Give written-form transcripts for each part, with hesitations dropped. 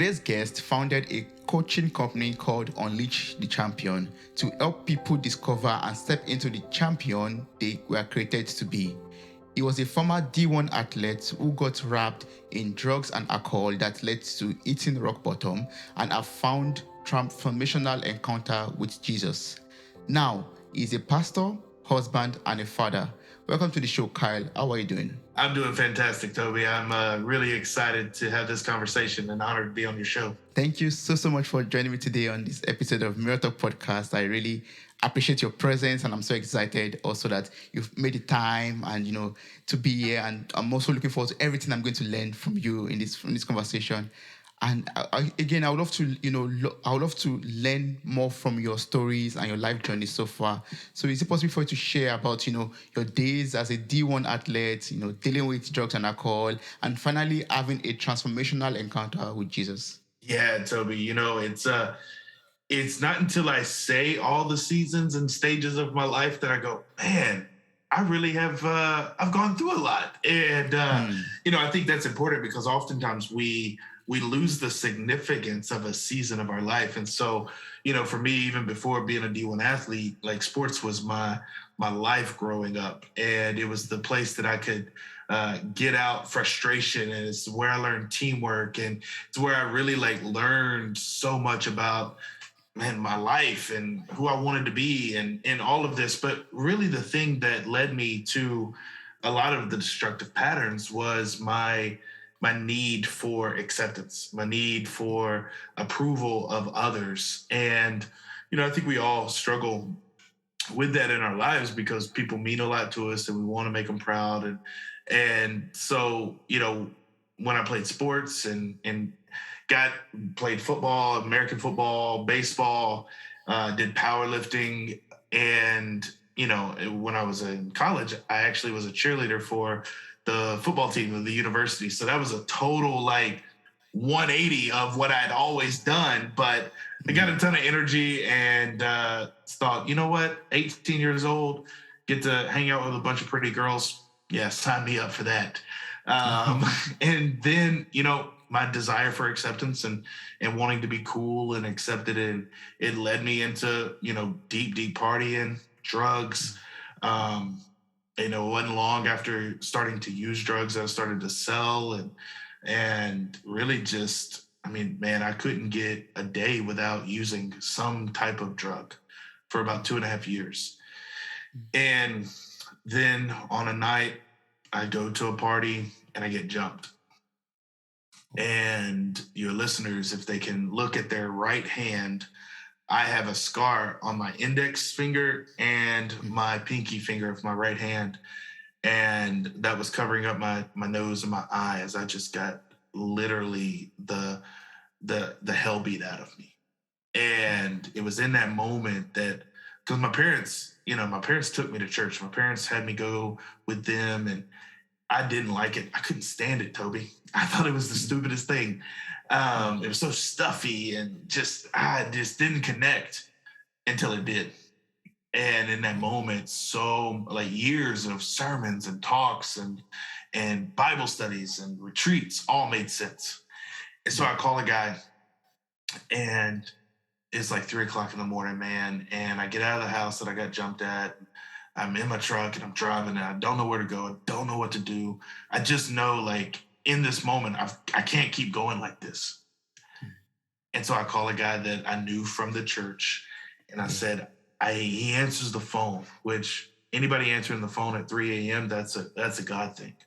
Today's guest founded a coaching company called Unleash the Champion to help people discover and step into the champion they were created to be. He was a former D1 athlete who got wrapped in drugs and alcohol that led to hitting rock bottom and have found transformational encounter with Jesus. Now, he's a pastor, husband, and a father. Welcome to the show, Kyle. How are you doing? I'm doing fantastic, Toby. I'm really excited to have this conversation and honored to be on your show. Thank you so much for joining me today on this episode of Mirror Talk Podcast. I really appreciate your presence, and I'm so excited also that you've made the time and to be here. And I'm also looking forward to everything I'm going to learn from you in this conversation. And I would love to, I would love to learn more from your stories and your life journey so far. So is it possible for you to share about, your days as a D1 athlete, dealing with drugs and alcohol, and finally having a transformational encounter with Jesus? Yeah, Toby, it's not until I say all the seasons and stages of my life that I go, man, I really have, I've gone through a lot. And, I think that's important because oftentimes we lose the significance of a season of our life. And so, for me, even before being a D1 athlete, like sports was my life growing up. And it was the place that I could get out frustration. And it's where I learned teamwork. And it's where I really learned so much about, my life and who I wanted to be and all of this. But really the thing that led me to a lot of the destructive patterns was my need for acceptance, my need for approval of others. And, I think we all struggle with that in our lives because people mean a lot to us and we want to make them proud. And so, when I played sports and played football, American football, baseball, did powerlifting. And, when I was in college, I actually was a cheerleader for the football team of the university. So that was a total 180 of what I'd always done. But I got a ton of energy and thought, you know what, 18 years old, get to hang out with a bunch of pretty girls. Yeah, sign me up for that. And then, my desire for acceptance and wanting to be cool and accepted, and it led me into, deep partying, drugs. It wasn't long after starting to use drugs that I started to sell and really just, I couldn't get a day without using some type of drug for about 2.5 years. And then on a night, I go to a party and I get jumped. And your listeners, if they can look at their right hand, I have a scar on my index finger and my pinky finger of my right hand. And that was covering up my nose and my eye as I just got literally the hell beat out of me. And it was in that moment that, because my parents took me to church. My parents had me go with them, and I didn't like it. I couldn't stand it, Toby. I thought it was the stupidest thing. It was so stuffy and I just didn't connect until it did. And in that moment, so years of sermons and talks and Bible studies and retreats all made sense. And so I call a guy, and it's 3:00 in the morning, man. And I get out of the house that I got jumped at. I'm in my truck and I'm driving and I don't know where to go. I don't know what to do. I just know in this moment, I can't keep going like this. And so I call a guy that I knew from the church, and I said, he answers the phone, which anybody answering the phone at 3 a.m., that's a God thing.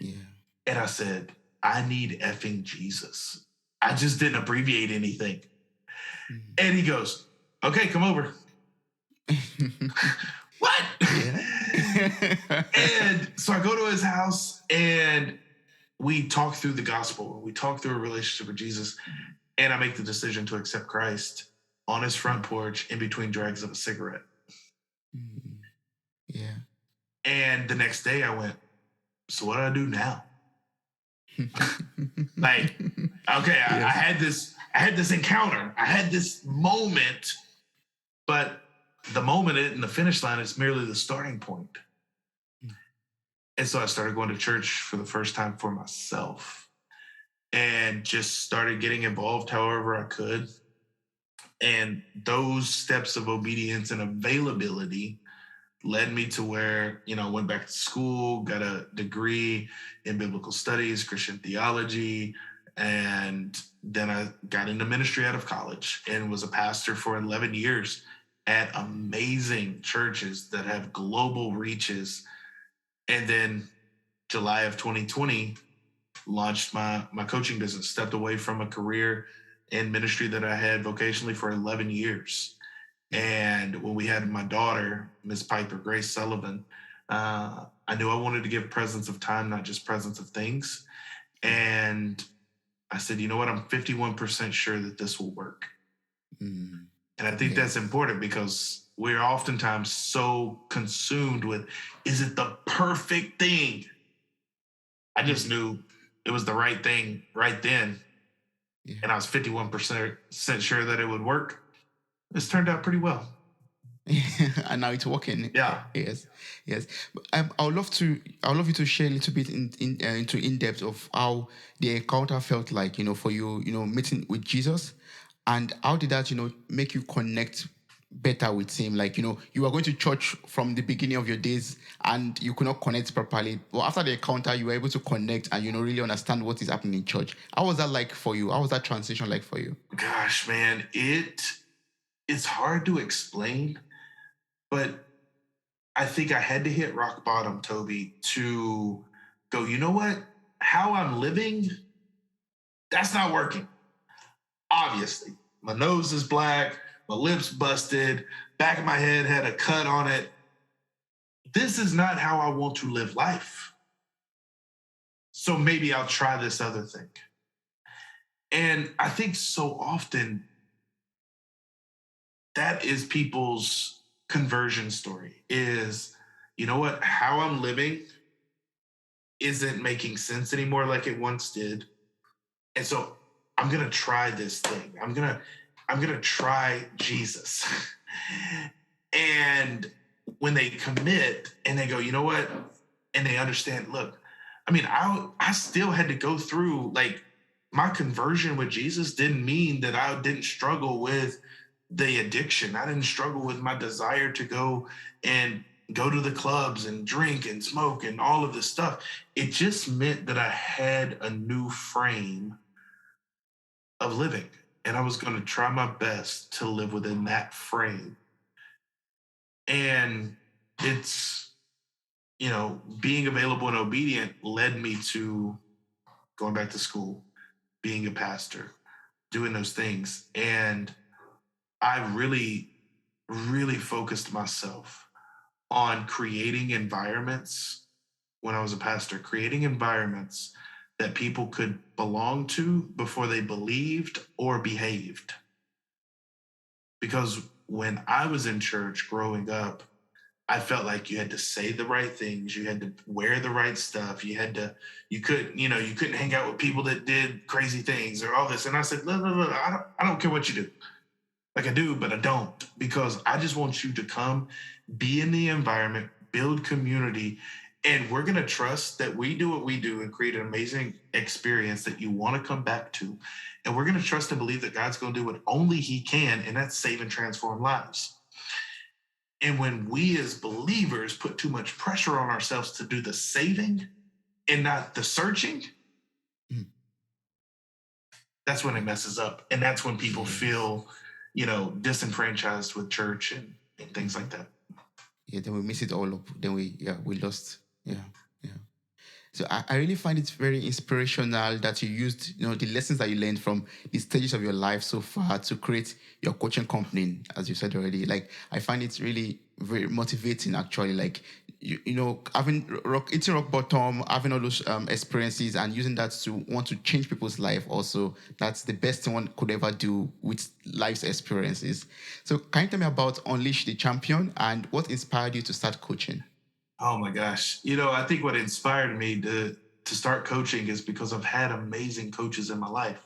Yeah. And I said, I need effing Jesus. I just didn't abbreviate anything. Mm-hmm. And he goes, okay, come over. What? Yeah. And so I go to his house and we talk through the gospel. We talk through a relationship with Jesus. And I make the decision to accept Christ on his front porch in between drags of a cigarette. Yeah. And the next day I went, so what do I do now? Okay, I had this encounter. I had this moment, but the moment and the finish line is merely the starting point. And so I started going to church for the first time for myself. and just started getting involved however I could. And those steps of obedience and availability led me to where, I went back to school, got a degree in biblical studies, Christian theology, and then I got into ministry out of college and was a pastor for 11 years at amazing churches that have global reaches. And then July of 2020, launched my coaching business, stepped away from a career in ministry that I had vocationally for 11 years. And when we had my daughter, Miss Piper Grace Sullivan, I knew I wanted to give presence of time, not just presence of things. And I said, you know what? I'm 51% sure that this will work. Mm. And I think that's important because we're oftentimes so consumed with, is it the perfect thing? I just knew it was the right thing right then. Yeah. And I was 51% sure that it would work. It's turned out pretty well. And now it's working. Yeah. Yes. But, I would love you to share a little bit into in depth of how the encounter felt like, for you, meeting with Jesus, and how did that, make you connect better with him. Like, you were going to church from the beginning of your days and you could not connect properly, but after the encounter you were able to connect and really understand what is happening in church. How was that like for you? How was that transition like for you? Gosh, man, it's hard to explain, but I think I had to hit rock bottom, Toby, to go, you know what? How I'm living, that's not working. Obviously, my nose is black, my lips busted, back of my head had a cut on it. This is not how I want to live life. So maybe I'll try this other thing. And I think so often that is people's conversion story is, you know what, how I'm living isn't making sense anymore like it once did. And so I'm going to try this thing. I'm going to try Jesus. And when they commit and they go, you know what? And they understand, look, I mean, I still had to go through, like, my conversion with Jesus didn't mean that I didn't struggle with the addiction. I didn't struggle with my desire to go to the clubs and drink and smoke and all of this stuff. It just meant that I had a new frame of living, and I was going to try my best to live within that frame. And it's, being available and obedient led me to going back to school, being a pastor, doing those things. And I really, really focused myself on creating environments when I was a pastor, creating environments that people could belong to before they believed or behaved. Because when I was in church growing up, I felt like you had to say the right things, you had to wear the right stuff, you couldn't hang out with people that did crazy things or all this. And I said, look, I don't care what you do. Like, I do, but I don't, because I just want you to come, be in the environment, build community, and we're going to trust that we do what we do and create an amazing experience that you want to come back to. And we're going to trust and believe that God's going to do what only he can, and that's save and transform lives. And when we as believers put too much pressure on ourselves to do the saving and not the searching, that's when it messes up. And that's when people feel, disenfranchised with church and things like that. Yeah, then we miss it all up. Then we lost. Yeah. So I really find it very inspirational that you used, the lessons that you learned from the stages of your life so far to create your coaching company, as you said already. Like, I find it really very motivating, actually. Like, hitting rock bottom, having all those experiences and using that to want to change people's life also. That's the best thing one could ever do with life's experiences. So can you tell me about Unleash the Champion and what inspired you to start coaching? Oh my gosh. I think what inspired me to start coaching is because I've had amazing coaches in my life.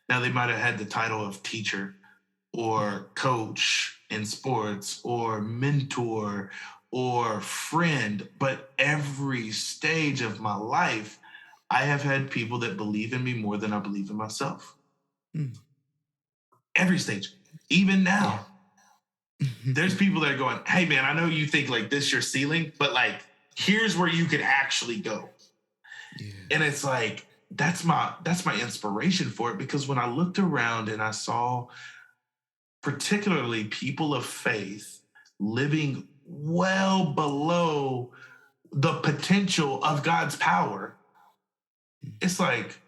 Now, they might have had the title of teacher or coach in sports or mentor or friend, but every stage of my life, I have had people that believe in me more than I believe in myself. Mm. Every stage, even Yeah. now. There's people that are going, hey man, I know you think like this your ceiling, but like here's where you could actually go. Yeah. And it's like that's my inspiration for it, because when I looked around and I saw particularly people of faith living well below the potential of God's power, it's like,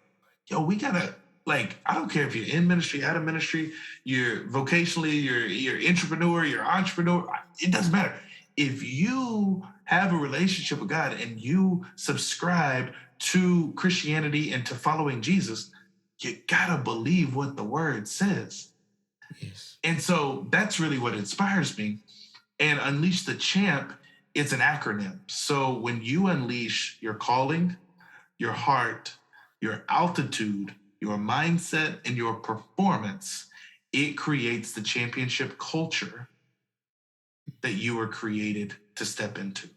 yo, we gotta, like, I don't care if you're in ministry, out of ministry, you're vocationally, you're entrepreneur, you're entrepreneur, it doesn't matter. If you have a relationship with God and you subscribe to Christianity and to following Jesus, you gotta believe what the word says. Yes. And so that's really what inspires me. And Unleash the Champ, it's an acronym. So when you unleash your calling, your heart, your altitude, your mindset, and your performance, it creates the championship culture that you were created to step into.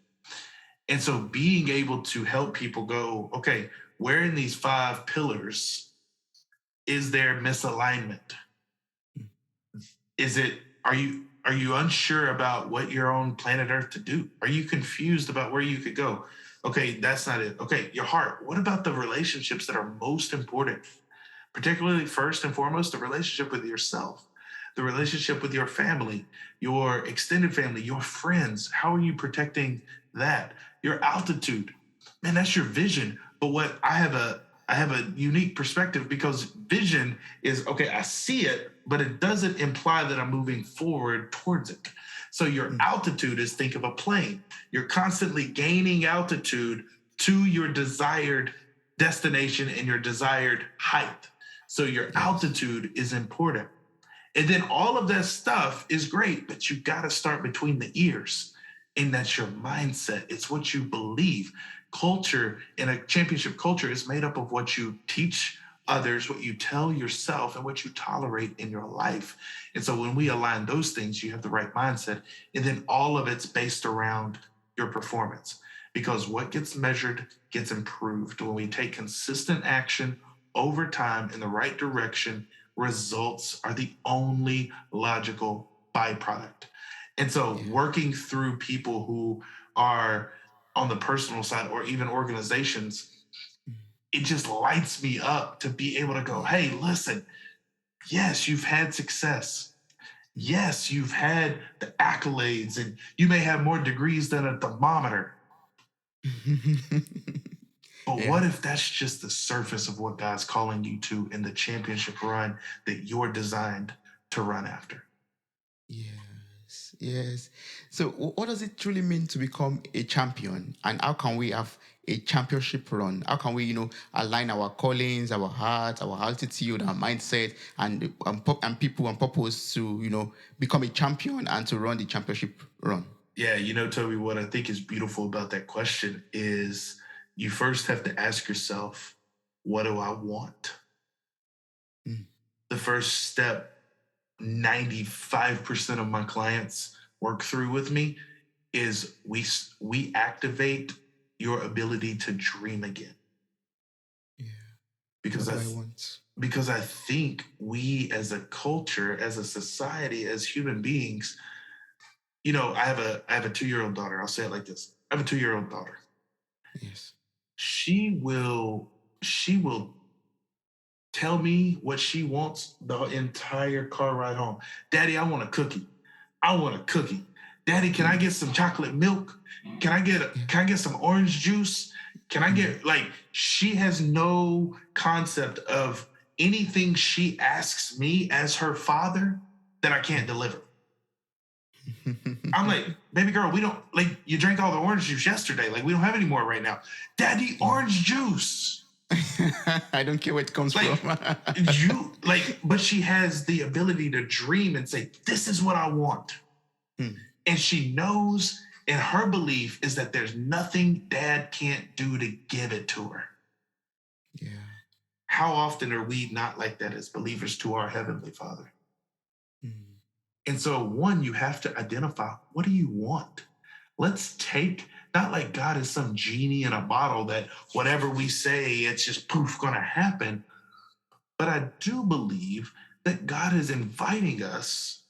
And so being able to help people go, okay, where in these 5 pillars is there misalignment? Is it, are you unsure about what you're on planet Earth to do? Are you confused about where you could go? Okay, that's not it. Okay, your heart. What about the relationships that are most important? Particularly, first and foremost, the relationship with yourself, the relationship with your family, your extended family, your friends. How are you protecting that? Your altitude. Man, that's your vision. But what I have a unique perspective, because vision is okay, I see it, but it doesn't imply that I'm moving forward towards it. So your altitude is, think of a plane. You're constantly gaining altitude to your desired destination and your desired height. So your altitude is important. And then all of that stuff is great, but you got to start between the ears. And that's your mindset. It's what you believe. Culture in a championship culture is made up of what you teach others, what you tell yourself, and what you tolerate in your life. And so when we align those things, you have the right mindset. And then all of it's based around your performance, because what gets measured gets improved. When we take consistent action over time in the right direction, results are the only logical byproduct. And so working through people who are on the personal side, or even organizations, it just lights me up to be able to go, hey, listen, yes, you've had success. Yes, you've had the accolades, and you may have more degrees than a thermometer. But what if that's just the surface of what God's calling you to in the championship run that you're designed to run after? Yes, yes. So, what does it truly mean to become a champion, and how can we have a championship run? How can we, align our callings, our heart, our altitude, our mindset, and people and purpose to, become a champion and to run the championship run? Yeah, Toby, what I think is beautiful about that question is you first have to ask yourself, what do I want? Mm. The first step 95% of my clients work through with me is we activate your ability to dream again. Yeah. Because What do I want? because I think we as a culture, as a society, as human beings, I have a 2-year-old daughter. I'll say it like this. I have a 2-year-old daughter. Yes. She will tell me what she wants the entire car ride home. Daddy, I want a cookie. I want a cookie. Daddy, can I get some chocolate milk? Can I get some orange juice? Can I get, like, she has no concept of anything she asks me as her father that I can't deliver. I'm like, baby girl, we don't, like, you drank all the orange juice yesterday. Like, we don't have any more right now. Daddy, orange juice. I don't care where it comes Like, from. but she has the ability to dream and say, this is what I want. And she knows, and her belief is that there's nothing dad can't do to give it to her. Yeah. How often are we not like that as believers to our Heavenly Father? And so, one, you have to identify, what do you want? Let's take Not like God is some genie in a bottle that whatever we say, it's just poof going to happen. But I do believe that God is inviting us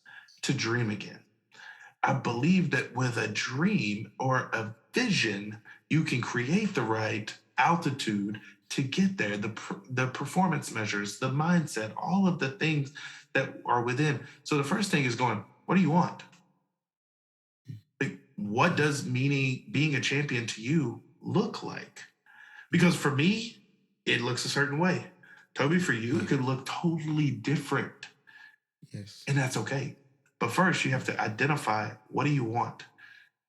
to dream again. I believe that with a dream or a vision, you can create the right altitude to get there. The performance measures, the mindset, all of the things that are within. So the first thing is going, what do you want? Like, what does meaning being a champion to you look like? Because for me, it looks a certain way. Toby, for you, it could look totally different. Yes. And that's okay. But first, you have to identify, what do you want?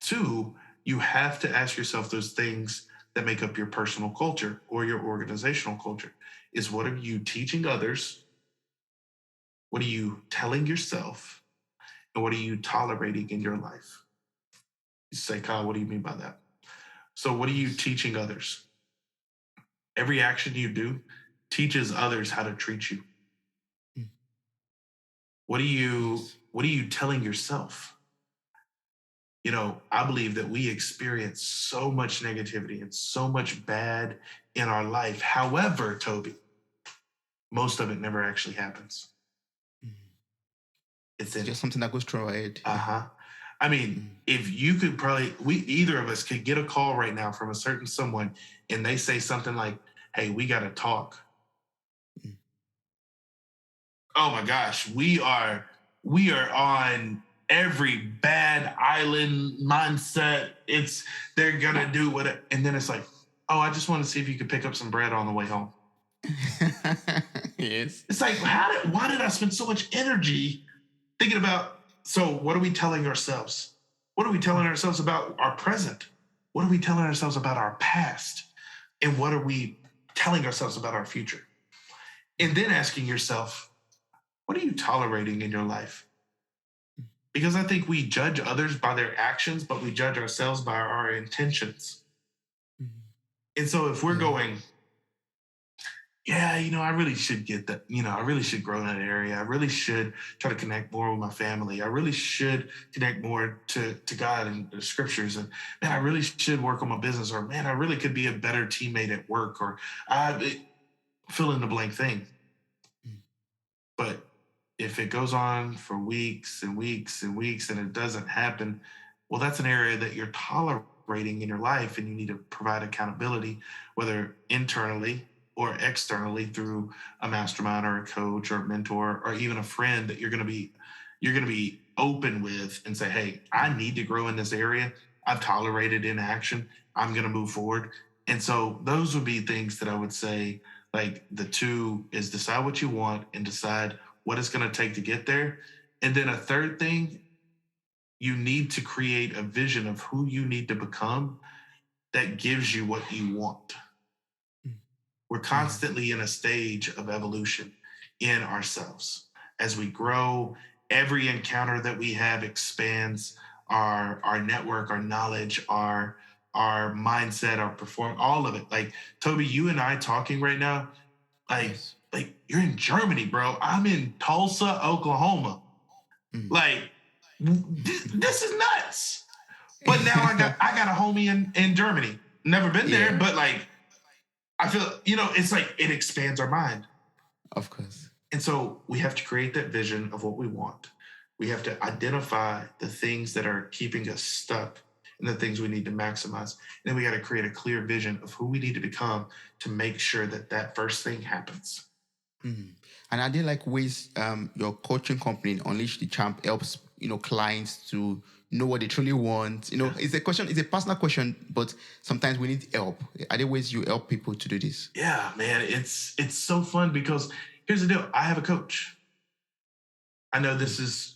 Two, you have to ask yourself those things that make up your personal culture or your organizational culture. Is what are you teaching others? What are you telling yourself? And what are you tolerating in your life? You say, Kyle, what do you mean by that? So, what are you teaching others? Every action you do teaches others how to treat you. Mm. What are you telling yourself? You know, I believe that we experience so much negativity and so much bad in our life. However, Toby, most of it never actually happens. It's It's in, just something that goes through our head. uh-huh. I mean, if you could probably, either of us could get a call right now from a certain someone and they say something like, hey, we got to talk. Oh my gosh, we are on every bad island mindset. They're gonna do what, and then it's like, oh, I just want to see if you could pick up some bread on the way home. Yes. It's like, why did I spend so much energy thinking about? So what are we telling ourselves? What are we telling ourselves about our present? What are we telling ourselves about our past? And what are we telling ourselves about our future? And then asking yourself, what are you tolerating in your life? Because I think we judge others by their actions, but we judge ourselves by our intentions. And so if we're going, yeah, I really should get that, I really should grow in that area. I really should try to connect more with my family. I really should connect more to God and the scriptures. And man, I really should work on my business, or man, I really could be a better teammate at work, or fill in the blank thing. But if it goes on for weeks and weeks and weeks and it doesn't happen, well, that's an area that you're tolerating in your life, and you need to provide accountability, whether internally or externally through a mastermind or a coach or a mentor or even a friend that you're going to be open with and say, hey, I need to grow in this area. I've tolerated inaction. I'm going to move forward. And so those would be things that I would say, like, the two is decide what you want and decide what it's going to take to get there. And then a third thing, you need to create a vision of who you need to become that gives you what you want. We're constantly in a stage of evolution in ourselves. As we grow, every encounter that we have expands our network, our knowledge, our mindset, our performance, all of it. Like, Toby, you and I talking right now, like you're in Germany, bro. I'm in Tulsa, Oklahoma. Like, this is nuts. But now I got a homie in Germany. Never been there, but like, I feel, it's like it expands our mind. Of course. And so we have to create that vision of what we want. We have to identify the things that are keeping us stuck and the things we need to maximize. And then we got to create a clear vision of who we need to become to make sure that that first thing happens. And are there like ways your coaching company, Unleash the Champ, helps clients to know what they truly want? It's a question, it's a personal question, but sometimes we need help. Are there ways you help people to do this? Yeah, man, it's so fun because here's the deal. I have a coach. I know this is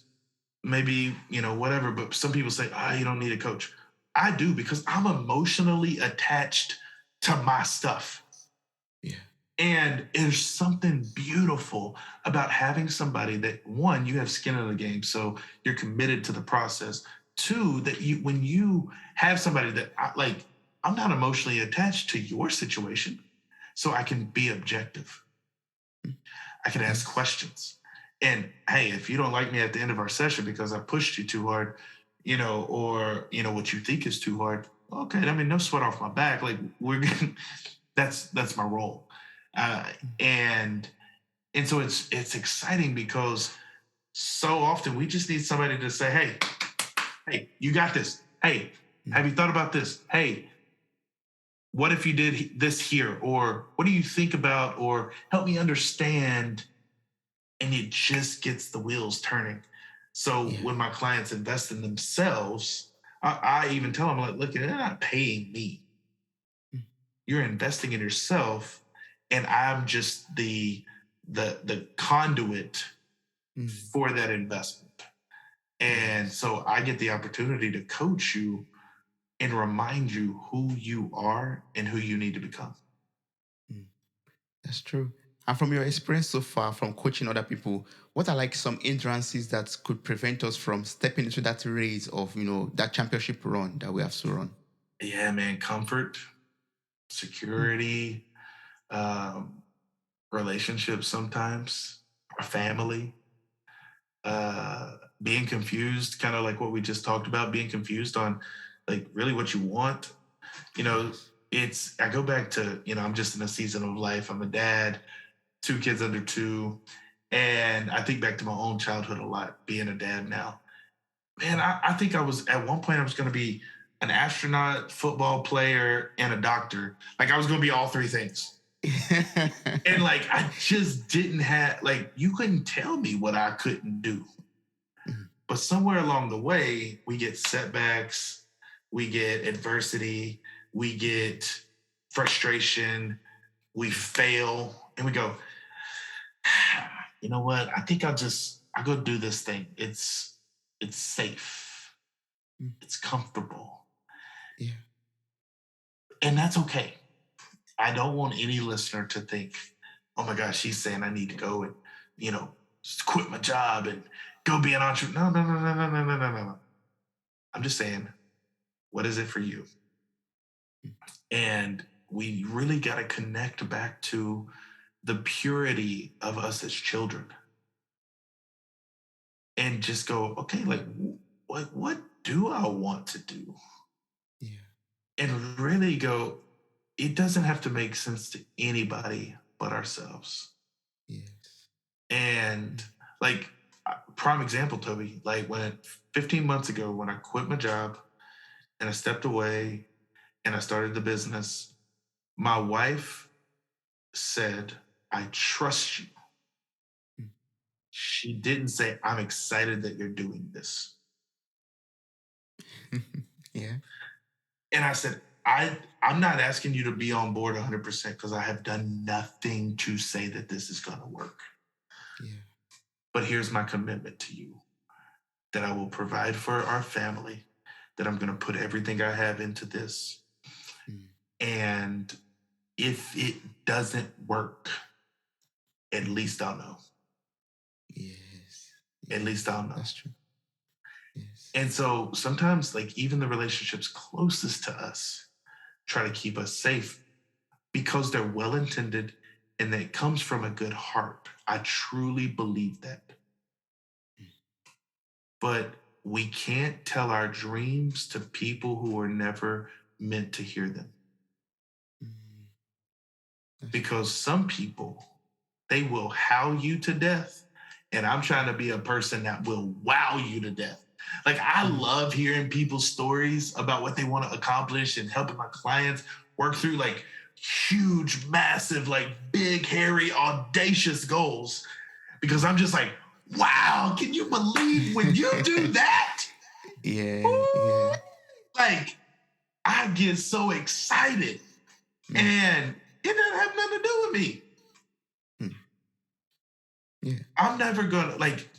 maybe, whatever, but some people say, you don't need a coach. I do, because I'm emotionally attached to my stuff. Yeah. And there's something beautiful about having somebody that, one, you have skin in the game, so you're committed to the process. Two, that when you have somebody that, I'm not emotionally attached to your situation, so I can be objective. I can ask questions. And hey, if you don't like me at the end of our session because I pushed you too hard, or what you think is too hard, okay, I mean, no sweat off my back. Like we're gonna, that's my role. Uh, and so it's exciting because so often we just need somebody to say, hey, you got this. Hey, have you thought about this? Hey, what if you did this here? Or what do you think about? Or help me understand. And it just gets the wheels turning. So Yeah. when my clients invest in themselves, I even tell them, like, look, they're not paying me. Mm. You're investing in yourself, and I'm just the conduit Mm. for that investment. And Yes. so I get the opportunity to coach you and remind you who you are and who you need to become. Mm. That's true. And from your experience so far, from coaching other people, what are like some hindrances that could prevent us from stepping into that race of, that championship run that we have to run? Yeah, man, comfort, Mm. security, um, relationships sometimes, our family, being confused, kind of like what we just talked about, being confused on like really what you want. You know, Yes. I go back to, I'm just in a season of life. I'm a dad, two kids under two. And I think back to my own childhood a lot, being a dad now. Man, I think I was at one point I was gonna be an astronaut, football player, and a doctor. Like I was gonna be all three things. And like I just didn't have like you couldn't tell me what I couldn't do. Mm. But somewhere along the way, we get setbacks, we get adversity, we get frustration, we fail, and we go, you know what? I think I'll go do this thing. It's safe, Mm. it's comfortable, Yeah. and that's okay. I don't want any listener to think, oh my gosh, she's saying I need to go and, you know, just quit my job and go be an entrepreneur. No, no, no, no, no, no, no, no, no. I'm just saying, what is it for you? Mm. And we really got to connect back to the purity of us as children and just go, okay, like, what do I want to do? Yeah. And really go, it doesn't have to make sense to anybody but ourselves. Yes. And Mm. like, prime example, Toby, like 15 months ago, when I quit my job and I stepped away and I started the business, my wife said, I trust you. Mm. She didn't say, I'm excited that you're doing this. Yeah. And I said, I'm not asking you to be on board 100% because I have done nothing to say that this is going to work. Yeah. But here's my commitment to you that I will provide for our family, that I'm going to put everything I have into this. Mm. And if it doesn't work, at Mm. least I'll know. Yes. At least Yes. I'll know. That's true. Yes. And so sometimes, like, even the relationships closest to us try to keep us safe because they're well intended and that it comes from a good heart. I truly believe that. Mm. But we can't tell our dreams to people who are never meant to hear them. Mm. That's true. Because some people, they will how you to death. And I'm trying to be a person that will wow you to death. Like, I Mm. love hearing people's stories about what they want to accomplish and helping my clients work through like huge, massive, like big, hairy, audacious goals. Because I'm just like, wow, can you believe when you do that? Yeah. Ooh, Yeah. like, I get so excited. Mm. And it doesn't have nothing to do with me. Mm. Yeah. I'm never gonna like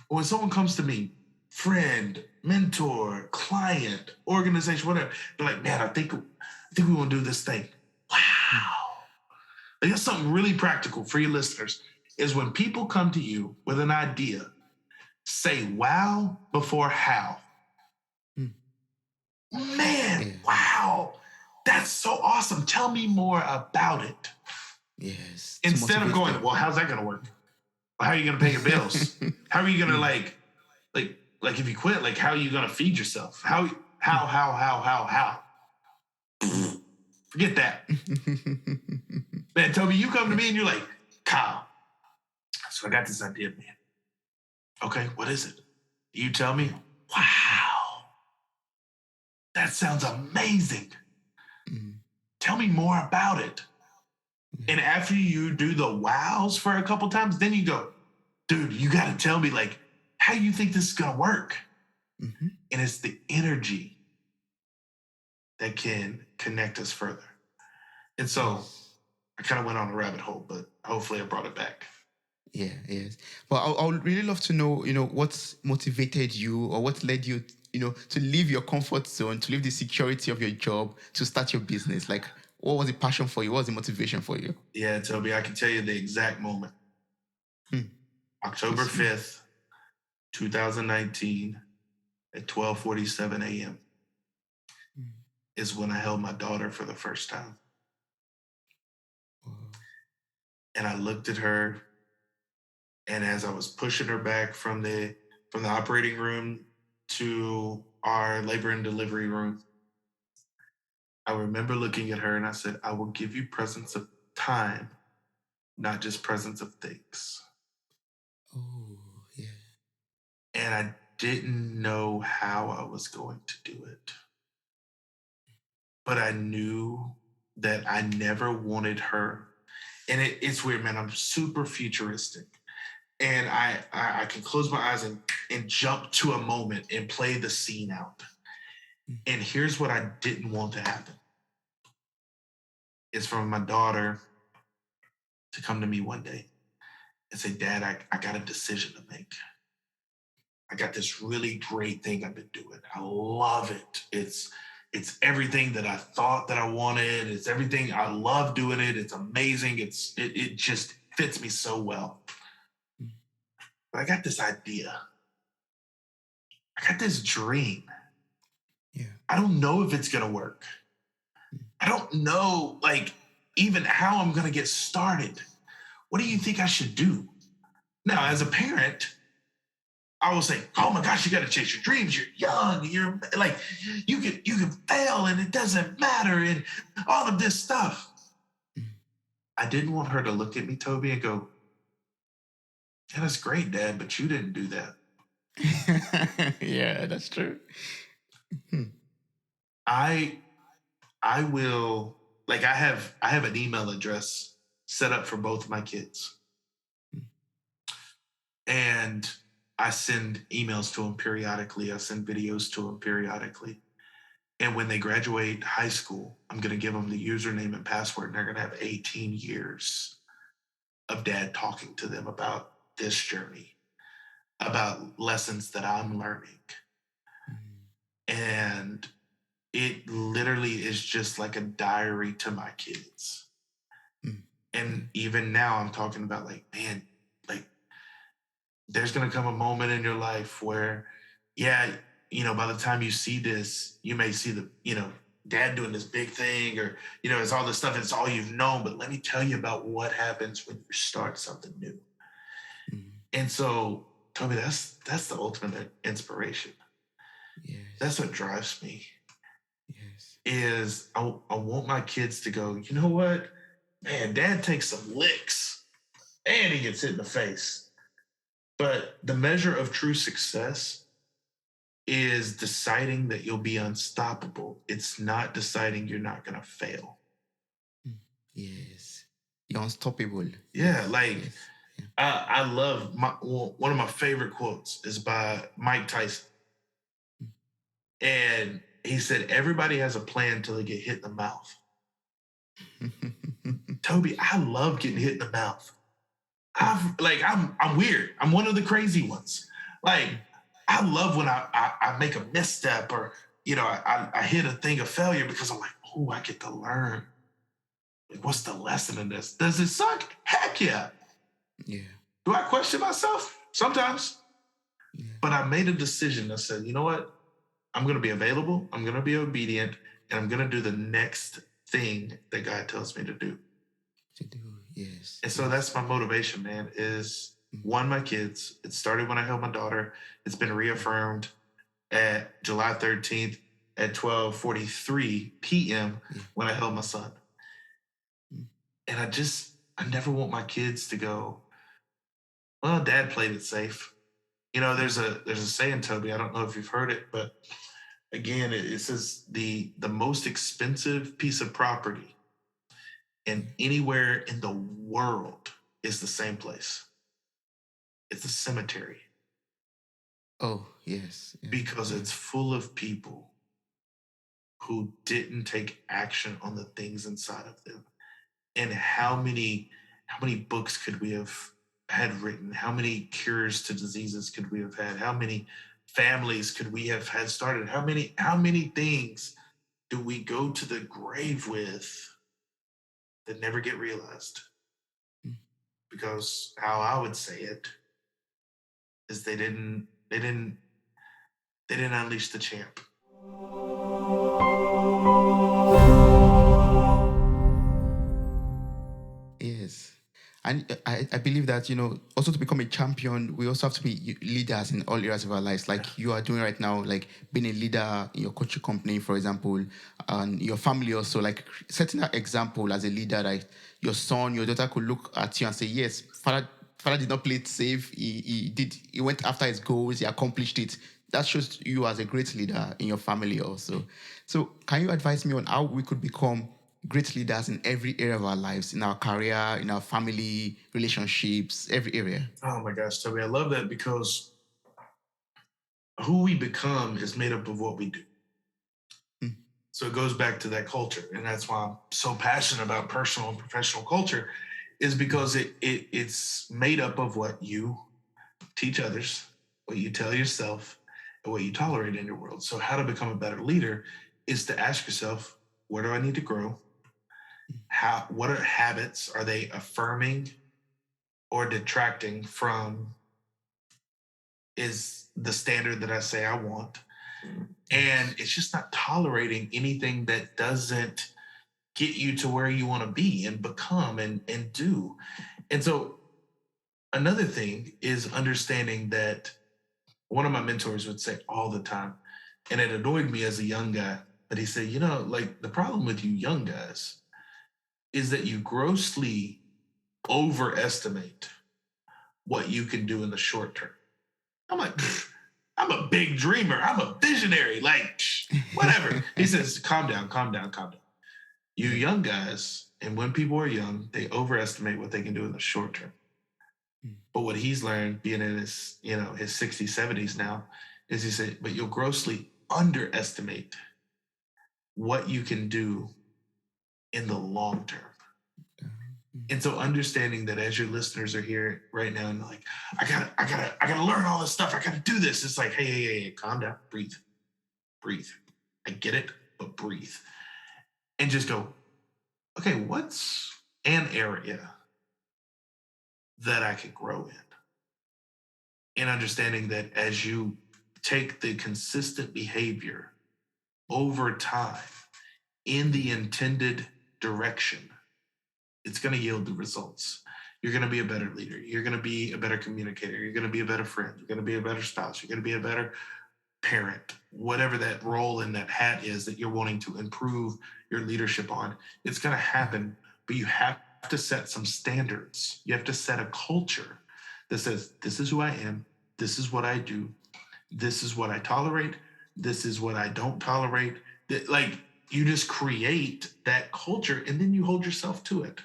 when someone comes to me, friend, mentor, client, organization, whatever, they're like, man, I think we want to do this thing. Mm. Wow. Like that's something really practical for your listeners is when people come to you with an idea, say wow before how. Mm. Man, Yeah. wow. That's so awesome. Tell me more about it. Yes. To Instead of motivate going, them. well, how's that gonna work? How are you gonna pay your bills? How are you gonna Mm. like if you quit, like how are you gonna feed yourself? How? Forget that. Man, Toby, you come to me and you're like, Kyle, so I got this idea, man. Okay, what is it? You tell me. Wow, that sounds amazing. Tell me more about it. And after you do the wows for a couple times, then you go, dude, you got to tell me, like, how you think this is going to work. And it's the energy that can connect us further. And so I kind of went on a rabbit hole, but hopefully I brought it back. Yeah, yes. But I would really love to know, what motivated you or what led you, to leave your comfort zone, to leave the security of your job, to start your business. Like, what was the passion for you? What was the motivation for you? Yeah, Toby, I can tell you the exact moment. October 5th, 2019 at 12:47 a.m. is when I held my daughter for the first time. And I looked at her, and as I was pushing her back from the operating room to our labor and delivery room, I remember looking at her and I said, I will give you presence of time, not just presence of things. Oh, yeah. And I didn't know how I was going to do it. But I knew that I never wanted her. And it's weird, man. I'm super futuristic. And I can close my eyes and jump to a moment and play the scene out. And here's what I didn't want to happen. It's for my daughter to come to me one day and say, Dad, I got a decision to make. I got this really great thing I've been doing. I love it. It's everything that I thought that I wanted. It's everything. I love doing it. It's amazing. It just fits me so well. But I got this idea. I got this dream. Yeah. I don't know if it's gonna work. I don't know, like, even how I'm gonna get started. What do you think I should do? Now, as a parent, I will say, oh my gosh, you got to chase your dreams. You're young. You're like, you can fail and it doesn't matter and all of this stuff. I didn't want her to look at me, Toby, and go, yeah, that's great, Dad, but you didn't do that. Yeah, that's true. I will, like, I have an email address set up for both of my kids. And I send emails to them periodically. I send videos to them periodically. And when they graduate high school, I'm going to give them the username and password, and they're going to have 18 years of Dad talking to them about this journey, about lessons that I'm learning. And it literally is just like a diary to my kids. And even now I'm talking about, like, man, like, there's going to come a moment in your life where, yeah, by the time you see this, you may see Dad doing this big thing, or, it's all this stuff. It's all you've known. But let me tell you about what happens when you start something new. And so, Toby, that's the ultimate inspiration. Yes. That's what drives me. Yes. Is I want my kids to go, you know what? Man, Dad takes some licks and he gets hit in the face. But the measure of true success is deciding that you'll be unstoppable. It's not deciding you're not going to fail. Yes. You're unstoppable. Yeah, like, yes. I love one of my favorite quotes is by Mike Tyson. And he said, everybody has a plan until they get hit in the mouth. Toby, I love getting hit in the mouth. I'm weird. I'm one of the crazy ones. Like, I love when I make a misstep, or, I hit a thing of failure, because I'm like, oh, I get to learn. Like, what's the lesson in this? Does it suck? Heck yeah. Yeah. Do I question myself? Sometimes. Yeah. But I made a decision that said, you know what? I'm going to be available. I'm going to be obedient, and I'm going to do the next thing that God tells me to do. Yes. And so that's my motivation, man, is one, my kids. It started when I held my daughter. It's been reaffirmed at July 13th at 12:43 p.m. Yeah. when I held my son. Mm. And I never want my kids to go, well, dad played it safe. You know, there's a saying, Toby, I don't know if you've heard it, but again, it says the most expensive piece of property Yeah. in anywhere in the world is the same place. It's a cemetery Oh, yes. Yeah. because Yeah. it's full of people who didn't take action on the things inside of them. And how many books could we have had written? How many cures to diseases could we have had? How many families could we have had started? How many things do we go to the grave with that never get realized? Mm. Because how I would say it is they didn't unleash the champ. Yes. And I believe that, also to become a champion, we also have to be leaders in all areas of our lives. Yeah. Like you are doing right now, like being a leader in your coaching company, for example, and your family also, like setting that example as a leader, like your son, your daughter could look at you and say, yes, father did not play it safe. He went after his goals, he accomplished it. That shows you as a great leader in your family also. So can you advise me on how we could become great leaders in every area of our lives, in our career, in our family, relationships, every area? Oh my gosh, Toby, I love that because who we become is made up of what we do. Mm. So it goes back to that culture. And that's why I'm so passionate about personal and professional culture, is because it's made up of what you teach others, what you tell yourself, and what you tolerate in your world. So how to become a better leader is to ask yourself, where do I need to grow? What are habits? Are they affirming or detracting from is the standard that I say I want? And it's just not tolerating anything that doesn't get you to where you want to be and become and do. And so another thing is understanding that one of my mentors would say all the time, and it annoyed me as a young guy, but he said, like the problem with you young guys is that you grossly overestimate what you can do in the short term. I'm like, I'm a big dreamer. I'm a visionary. Like, whatever. He says, calm down, calm down, calm down. You Yeah. young guys, and when people are young, they overestimate what they can do in the short term. Mm. But what he's learned, being in his 60s, 70s now, is he said, but you'll grossly underestimate what you can do in the long term. Mm. And so understanding that as your listeners are here right now and like, I gotta learn all this stuff. I gotta do this. It's like, hey, calm down, breathe, breathe. I get it, but breathe. And just go, okay, what's an area that I could grow in? And understanding that as you take the consistent behavior over time in the intended direction, it's going to yield the results. You're going to be a better leader. You're going to be a better communicator. You're going to be a better friend. You're going to be a better spouse. You're going to be a better parent, whatever that role in that hat is that you're wanting to improve your leadership on. It's going to happen, but you have to set some standards. You have to set a culture that says, this is who I am. This is what I do. This is what I tolerate. This is what I don't tolerate. Like, you just create that culture and then you hold yourself to it.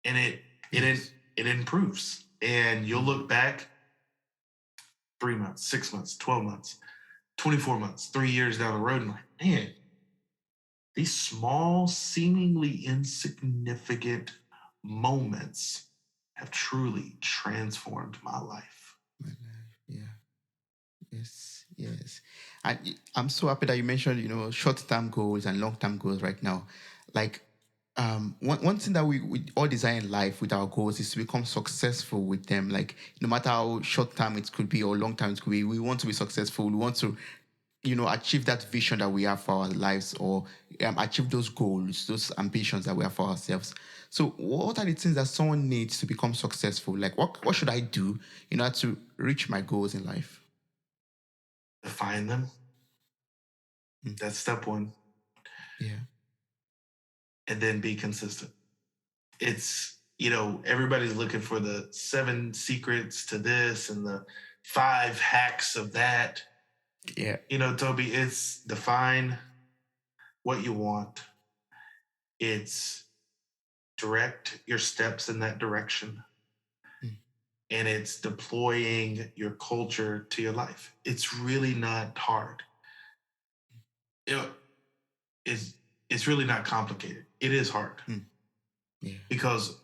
And it Yes. it improves. And you'll Mm. look back 3 months, 6 months, 12 months, 24 months, 3 years down the road, and like, man, these small, seemingly insignificant moments have truly transformed my life. My life. Yeah. Yes. Yes. And I'm so happy that you mentioned, short-term goals and long-term goals right now. Like, one thing that we all desire in life with our goals is to become successful with them. Like, no matter how short-term it could be or long-term it could be, we want to be successful. We want to, achieve that vision that we have for our lives, or achieve those goals, those ambitions that we have for ourselves. So what are the things that someone needs to become successful? Like, what should I do in order to reach my goals in life? Define them, Mm. That's step one. Yeah. And then be consistent. It's, everybody's looking for the 7 secrets to this and the 5 hacks of that. Yeah. Toby, it's define what you want. It's direct your steps in that direction. Mm. And it's deploying your culture to your life. It's really not hard. It, it's really not complicated. It is hard Mm. Yeah. because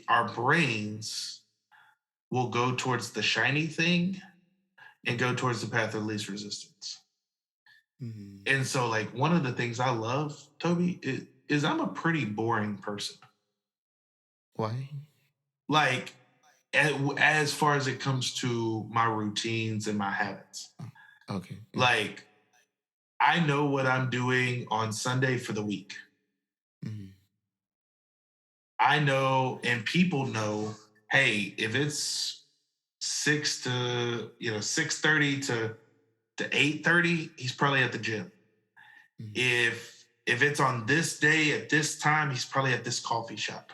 our brains will go towards the shiny thing and go towards the path of least resistance. Mm. And so, like, one of the things I love, Toby, is I'm a pretty boring person. Why? Like, as far as it comes to my routines and my habits, Oh, okay. Yeah. like, I know what I'm doing on Sunday for the week. Mm. I know, and people know, hey, if it's 6:30 to 8:30, he's probably at the gym. Mm. If it's on this day at this time, he's probably at this coffee shop.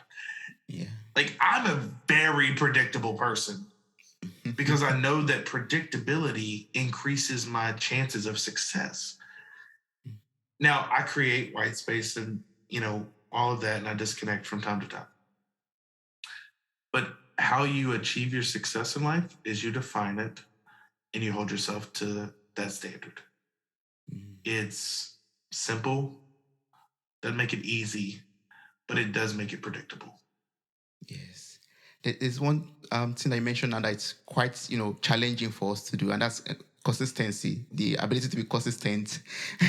Yeah. Like, I'm a very predictable person because I know that predictability increases my chances of success. Mm. Now, I create white space and, all of that, and I disconnect from time to time. But how you achieve your success in life is you define it and you hold yourself to that standard. Mm. It's simple, doesn't make it easy, but it does make it predictable. Yes. There's one thing that you mentioned now that it's quite, challenging for us to do, and that's consistency, the ability to be consistent,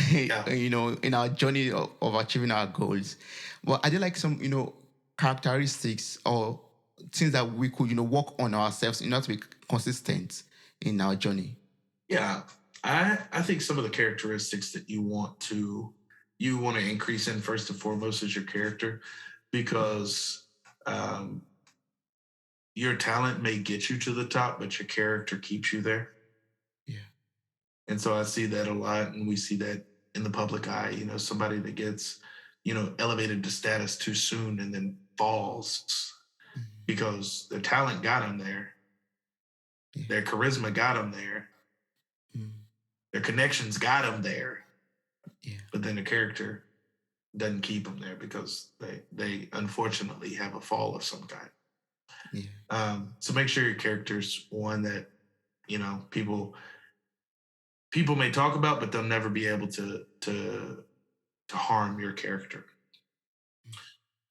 Yeah. in our journey of achieving our goals. But are there like some, characteristics or things that we could, work on ourselves in order to be consistent in our journey? Yeah. I think some of the characteristics that you want to increase in first and foremost is your character, because your talent may get you to the top, but your character keeps you there. Yeah. And so I see that a lot, and we see that in the public eye. Somebody that gets, elevated to status too soon and then falls Mhm. because their talent got them there, Yeah. their charisma got them there, Mm. their connections got them there, Yeah. but then the character doesn't keep them there because they unfortunately have a fall of some kind. Yeah. So make sure your character's one that people may talk about, but they'll never be able to harm your character.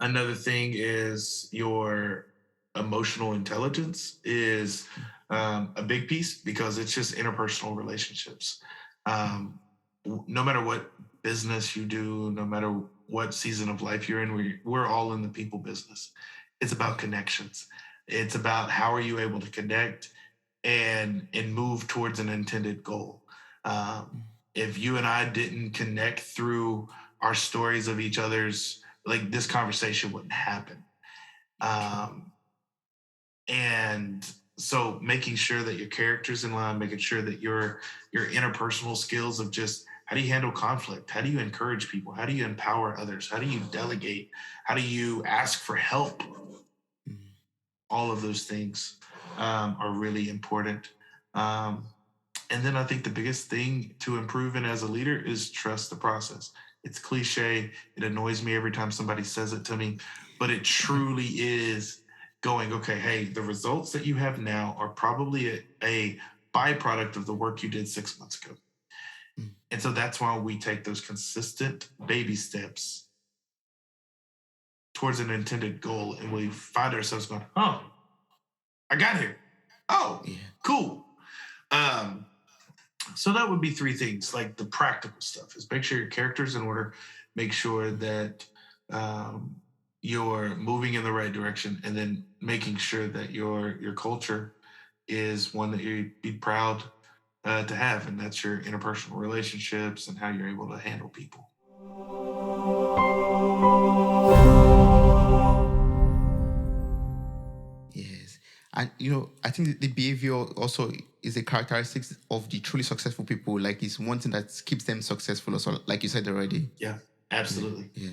Another thing is your emotional intelligence is a big piece because it's just interpersonal relationships. Um, no matter what business you do, no matter what season of life you're in, we're all in the people business. It's about connections. It's about how are you able to connect and move towards an intended goal. Mm. If you and I didn't connect through our stories of each other's, like, this conversation wouldn't happen. True. And so making sure that your character's in line, making sure that your interpersonal skills of just how do you handle conflict, how do you encourage people, how do you empower others, how do you delegate, how do you ask for help, Mm. all of those things are really important. Um, and then I think the biggest thing to improve in as a leader is trust the process. It's cliche. It annoys me every time somebody says it to me, but it truly is going, okay, hey, the results that you have now are probably a byproduct of the work you did 6 months ago. Mm. And so that's why we take those consistent baby steps towards an intended goal. And we find ourselves going, oh, I got here. Oh, Yeah. cool. Um, so that would be 3 things. Like, the practical stuff is make sure your character's in order, make sure that um, you're moving in the right direction, and then making sure that your culture is one that you'd be proud to have, and that's your interpersonal relationships and how you're able to handle people. Yes. And I think the behavior also is a characteristic of the truly successful people. Like it's one thing that keeps them successful. Also, like you said already. Yeah, Yeah, absolutely. yeah,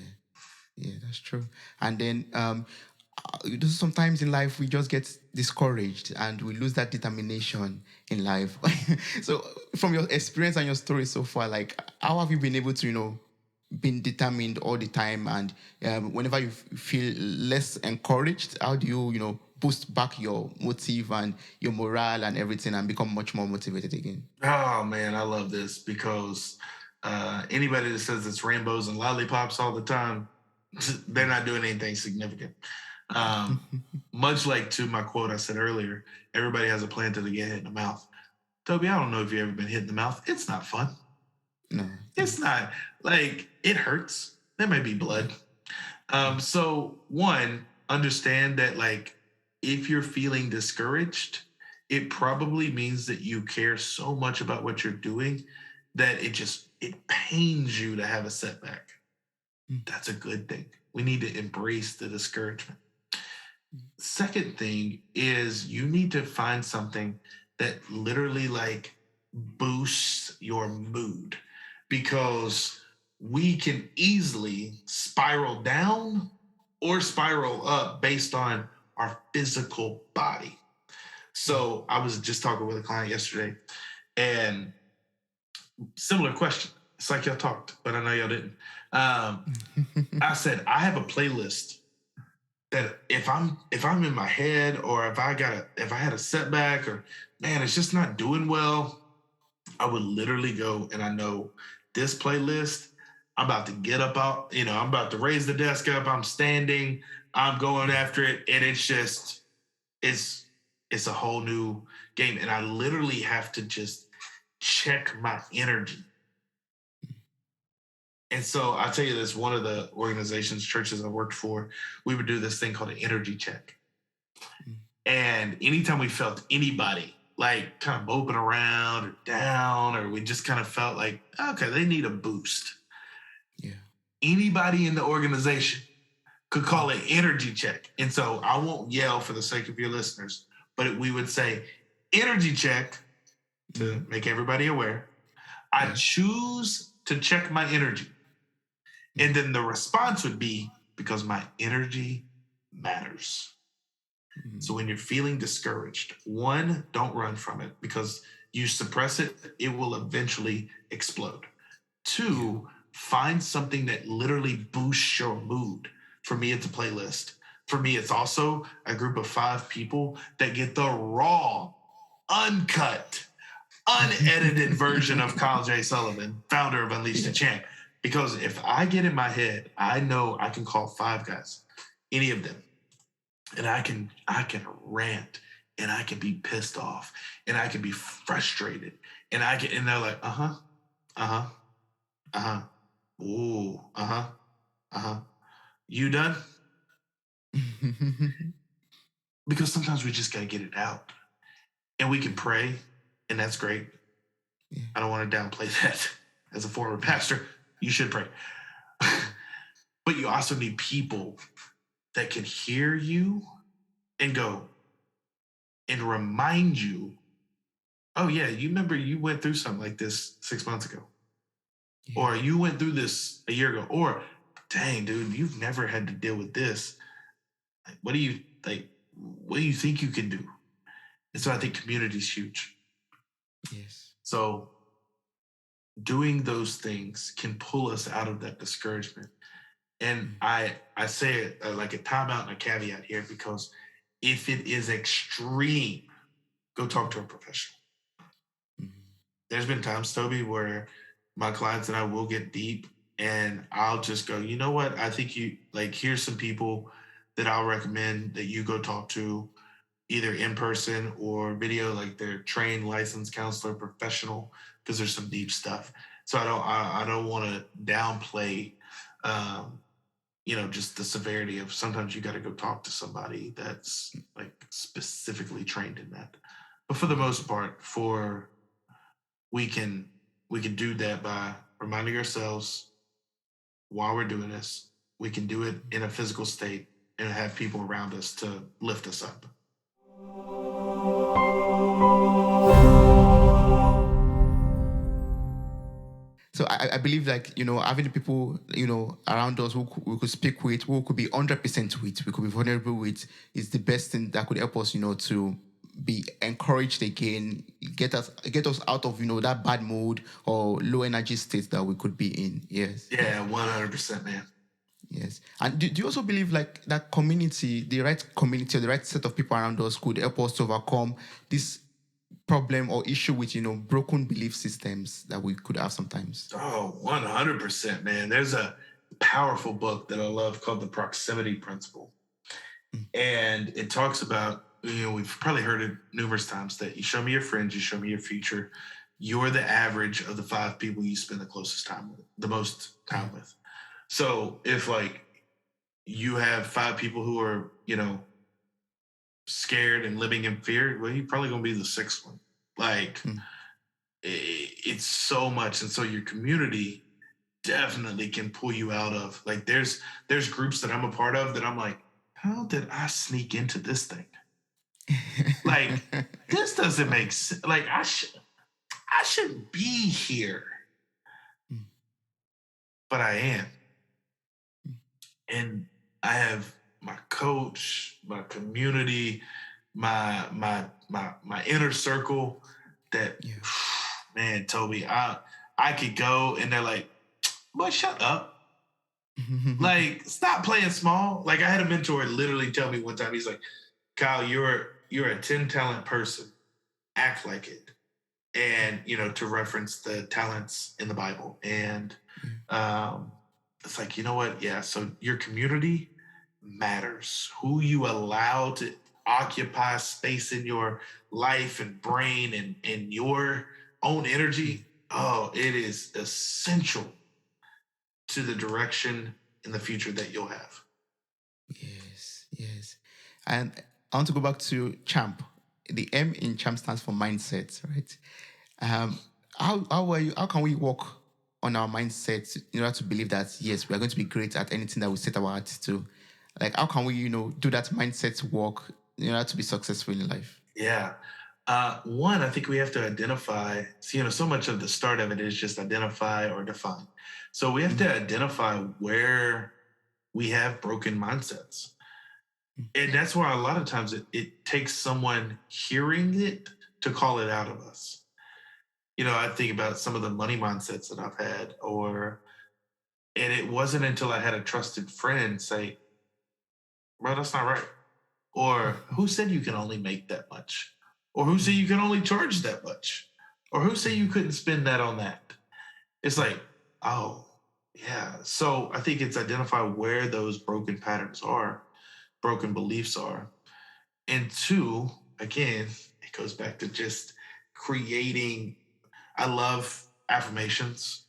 yeah. That's true. And then sometimes in life we just get discouraged and we lose that determination in life. So, from your experience and your story so far, like how have you been able to been determined all the time, and whenever you feel less encouraged, how do you boost back your motive and your morale and everything and become much more motivated again? Oh man, I love this because anybody that says it's rainbows and lollipops all the time, they're not doing anything significant. Um, much like to my quote I said earlier, everybody has a plan till they get hit in the mouth. Toby, I don't know if you've ever been hit in the mouth. It's not fun. No. It's not like it hurts. There may be blood. Mm. So one, understand that like if you're feeling discouraged, it probably means that you care so much about what you're doing that it pains you to have a setback. Mm. That's a good thing. We need to embrace the discouragement. Mm. Second thing is you need to find something that literally like boosts your mood because we can easily spiral down or spiral up based on our physical body. So I was just talking with a client yesterday and similar question. It's like y'all talked, but I know y'all didn't. I said, I have a playlist that if I'm in my head or if I had a setback or man, it's just not doing well, I would literally go and I know this playlist. I'm about to get up out, I'm about to raise the desk up. I'm standing, I'm going after it, and it's it's a whole new game. And I literally have to just check my energy. And so I'll tell you this, one of the organizations, churches I worked for, we would do this thing called an energy check. And anytime we felt anybody like kind of moping around or down, or we just kind of felt like, okay, they need a boost. Yeah. Anybody in the organization could call it energy check. And so I won't yell for the sake of your listeners, but we would say energy check to make everybody aware. I choose to check my energy. And then the response would be because my energy matters. So when you're feeling discouraged, one, don't run from it because you suppress it, it will eventually explode. Two, find something that literally boosts your mood. For me, it's a playlist. For me, it's also a group of 5 people that get the raw, uncut, unedited version of Kyle Sullivan, founder of Unleash the Champ. Because if I get in my head, I know I can call 5 guys, any of them, and I can rant and I can be pissed off and I can be frustrated and they're like, ooh, you done? Because sometimes we just got to get it out and we can pray and that's great. Yeah. I don't want to downplay that. As a former pastor, you should pray. But you also need people that can hear you and go and remind you, oh yeah, you remember you went through something like this 6 months ago. Yeah. Or you went through this a year ago. Or dang, dude, you've never had to deal with this. Like, what do you think you can do? And so I think community is huge. Yes. So doing those things can pull us out of that discouragement. And I say it like a timeout and a caveat here because if it is extreme, go talk to a professional. There's been times, Toby, where my clients and I will get deep and I'll just go, you know what? I think here's some people that I'll recommend that you go talk to either in person or video, like they're trained, licensed counselor, professional, because there's some deep stuff. So I don't want to downplay, just the severity of sometimes you got to go talk to somebody that's like specifically trained in that. But for the most part, we can do that by reminding ourselves while we're doing this. We can do it in a physical state and have people around us to lift us up. So I believe like, having the people, around us we could speak with, who could be 100% with, we could be vulnerable with, is the best thing that could help us, to be encouraged again, get us out of, that bad mood or low energy state that we could be in. Yes. Yeah, 100%, man. Yes. And do you also believe like that community, the right community or the right set of people around us could help us to overcome this problem or issue with, broken belief systems that we could have sometimes? Oh, 100%, man. There's a powerful book that I love called The Proximity Principle. And it talks about, we've probably heard it numerous times, that you show me your friends, you show me your future. You're the average of the 5 people you spend the most time with. So if like you have 5 people who are, scared and living in fear, well, you're probably going to be the 6th one. Like, it's so much. And so your community definitely can pull you out of, like, there's groups that I'm a part of that I'm like, how did I sneak into this thing? Like, this doesn't make sense. Like, I shouldn't be here, but I am. And I have my coach, my community, my inner circle that, man, Toby, I could go and they're like, boy, shut up. Like, stop playing small. Like, I had a mentor literally tell me one time, he's like, Kyle, you're a 10 talent person. Act like it. And, to reference the talents in the Bible. And it's like, you know what? Yeah. So your community matters. Who you allow to occupy space in your life and brain and your own energy. Oh, it is essential to the direction in the future that you'll have. Yes, yes. And I want to go back to CHAMP. The M in CHAMP stands for mindset, right? How can we work on our mindset in order to believe that, yes, we are going to be great at anything that we set our hearts to? Like, how can we, do that mindset work in order to be successful in life? Yeah. One, I think we have to identify, so much of the start of it is just identify or define. So we have to identify where we have broken mindsets. And that's why a lot of times it takes someone hearing it to call it out of us. I think about some of the money mindsets that I've had, and it wasn't until I had a trusted friend say, bro, that's not right. Or who said you can only make that much? Or who said you can only charge that much? Or who said you couldn't spend that on that? It's like, oh, yeah. So I think it's identify where those broken patterns are, broken beliefs are. And 2, again, it goes back to just creating. I love affirmations.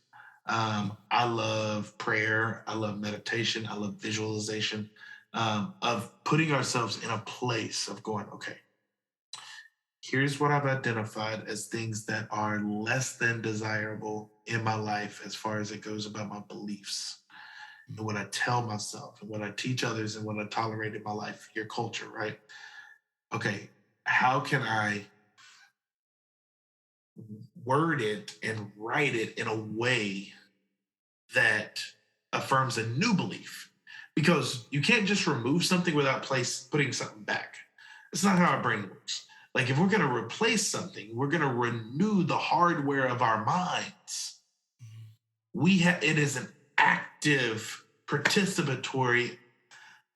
I love prayer. I love meditation. I love visualization, of putting ourselves in a place of going, okay, here's what I've identified as things that are less than desirable in my life as far as it goes about my beliefs and what I tell myself and what I teach others and what I tolerate in my life, your culture, right? Okay, how can I word it and write it in a way that affirms a new belief? Because you can't just remove something without putting something back. It's not how our brain works. Like, if we're going to replace something, we're going to renew the hardware of our minds. It is an active, participatory,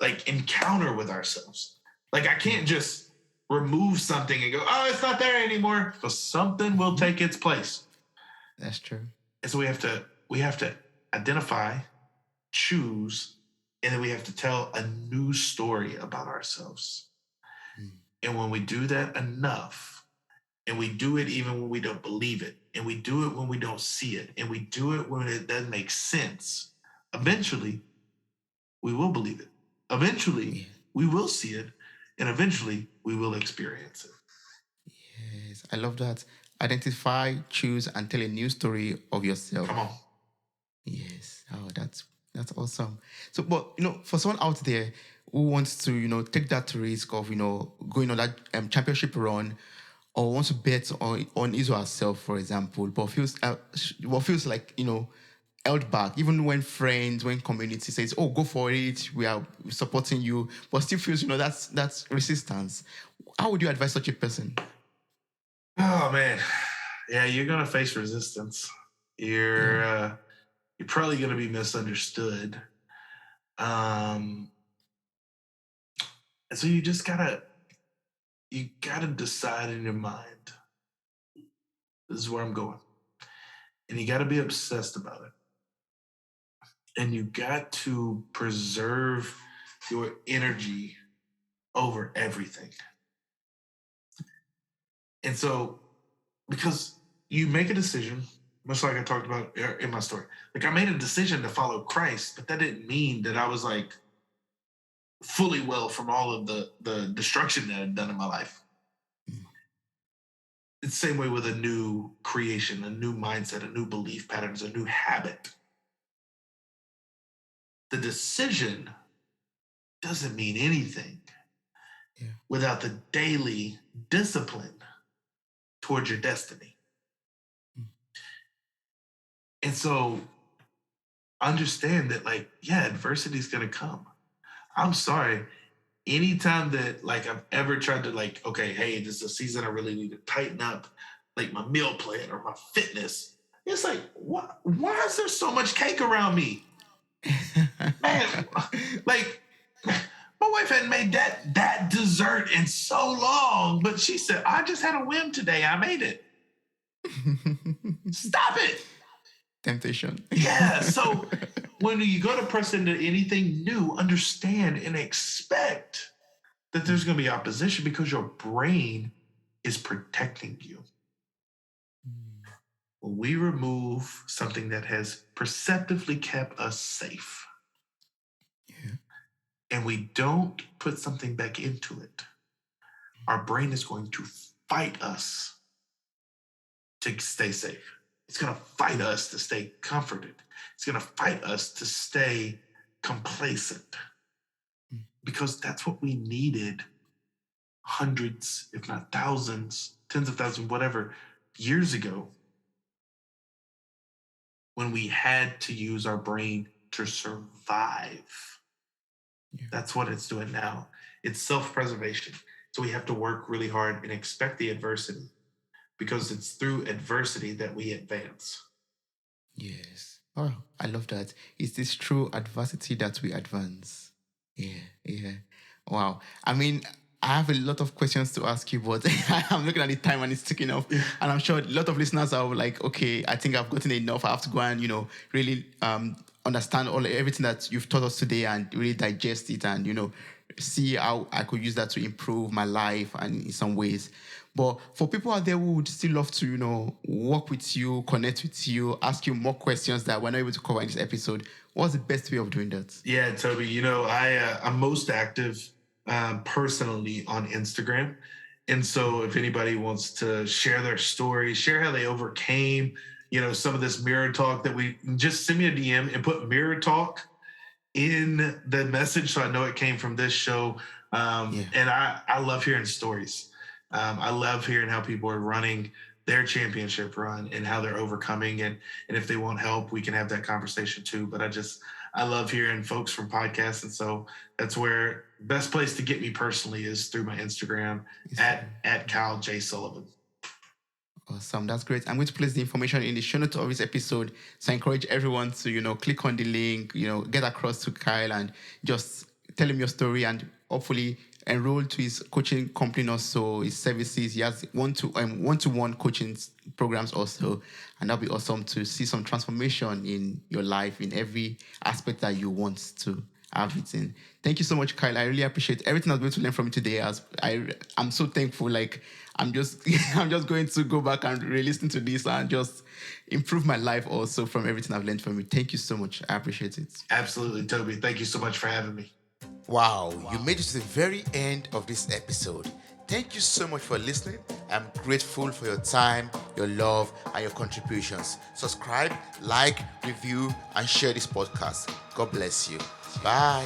like, encounter with ourselves. Like, I can't just remove something and go, oh, it's not there anymore, because something will take its place. That's true. And so we have to identify, choose, and then we have to tell a new story about ourselves. And when we do that enough, and we do it even when we don't believe it, and we do it when we don't see it, and we do it when it doesn't make sense, eventually we will believe it. Eventually we will see it, and eventually we will experience it. Yes, I love that. Identify, choose, and tell a new story of yourself. Come on. Yes. Oh, that's awesome. So, but for someone out there who wants to, take that risk of, going on that championship run, or wants to bet on his or herself, for example, but feels like, held back, even when friends, when community says, "Oh, go for it, we are supporting you," but still feels, that's resistance. How would you advise such a person? Oh man, yeah, you're gonna face resistance. You're Yeah. uh, you're probably gonna be misunderstood. Um, and so you gotta decide in your mind. This is where I'm going, and you gotta be obsessed about it, and you got to preserve your energy over everything. And so, because you make a decision, much like I talked about in my story, like I made a decision to follow Christ, but that didn't mean that I was like fully well from all of the destruction that I'd done in my life. It's the same way with a new creation, a new mindset, a new belief patterns, a new habit. The decision doesn't mean anything Yeah. without the daily discipline towards your destiny. Mm. And so understand that, like, yeah, adversity is going to come. I'm sorry. Anytime that like I've ever tried to like, okay, hey, this is a season I really need to tighten up like my meal plan or my fitness. It's like, what? Why is there so much cake around me? Man, like my wife hadn't made that dessert in so long, but she said, I just had a whim today. I made it. Stop it. Temptation. Yeah. So when you go to press into anything new, understand and expect that there's going to be opposition because your brain is protecting you. When we remove something that has perceptively kept us safe, Yeah. and we don't put something back into it, our brain is going to fight us to stay safe. It's going to fight us to stay comforted. It's going to fight us to stay complacent because that's what we needed hundreds, if not thousands, tens of thousands, whatever, years ago when we had to use our brain to survive. Yeah. That's what it's doing now. It's self preservation. So we have to work really hard and expect the adversity because it's through adversity that we advance. Yes. Oh, I love that. It's this true adversity that we advance. Yeah, yeah. Wow. I mean, I have a lot of questions to ask you, but I'm looking at the time and it's ticking off. And I'm sure a lot of listeners are like, okay, I think I've gotten enough. I have to go and, really understand everything that you've taught us today and really digest it and, see how I could use that to improve my life and in some ways. But for people out there who would still love to, work with you, connect with you, ask you more questions that we're not able to cover in this episode, what's the best way of doing that? Yeah, Toby, I'm most active personally on Instagram. And so if anybody wants to share their story, share how they overcame, some of this mirror talk that we just send me a DM and put mirror talk in the message so I know it came from this show. Yeah. And I love hearing stories. I love hearing how people are running their championship run and how they're overcoming. And if they want help, we can have that conversation too. But I love hearing folks from podcasts. And so that's where best place to get me personally is through my Instagram at Kyle J. Sullivan. Awesome. That's great. I'm going to place the information in the show notes of this episode. So I encourage everyone to, click on the link, get across to Kyle and just tell him your story and hopefully enroll to his coaching company also, his services. He has one-to-one coaching programs also. And that'll be awesome to see some transformation in your life in every aspect that you want to have it in. Thank you so much, Kyle. I really appreciate everything I was going to learn from you today. I'm so thankful. Like I'm just I'm just going to go back and re-listen to this and just improve my life also from everything I've learned from you. Thank you so much. I appreciate it. Absolutely, Toby. Thank you so much for having me. Wow, you made it to the very end of this episode. Thank you so much for listening. I'm grateful for your time, your love, and your contributions. Subscribe, like, review, and share this podcast. God bless you. Bye.